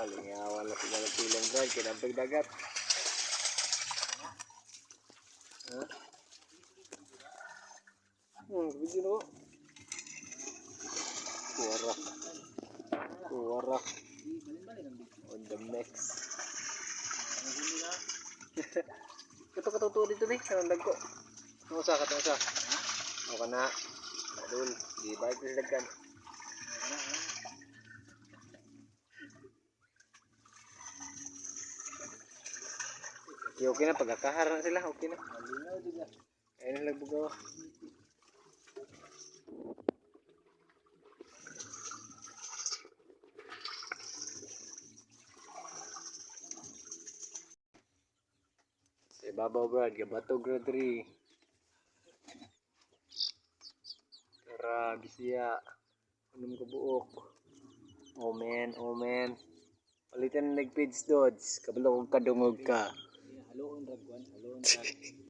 Lingawan na sila ng silang brad. Kinampag dagat. Ha? Video na ko. Kuwara. On the mix. Kato dito nih. Kanang ko. Ano sa katong sa? O ka na. Madul. Di ba ito silagkan? Okay na. Pagkakahar na sila. Okay na. Ayun lang bugaw. Ibabaw brad, gabato grad 3. Tara, bisya. Anong kabuok. Omen. Palitan na nag-page dodge. Kabalo kong kadungog ka. Haloon ragwan, haloon rag.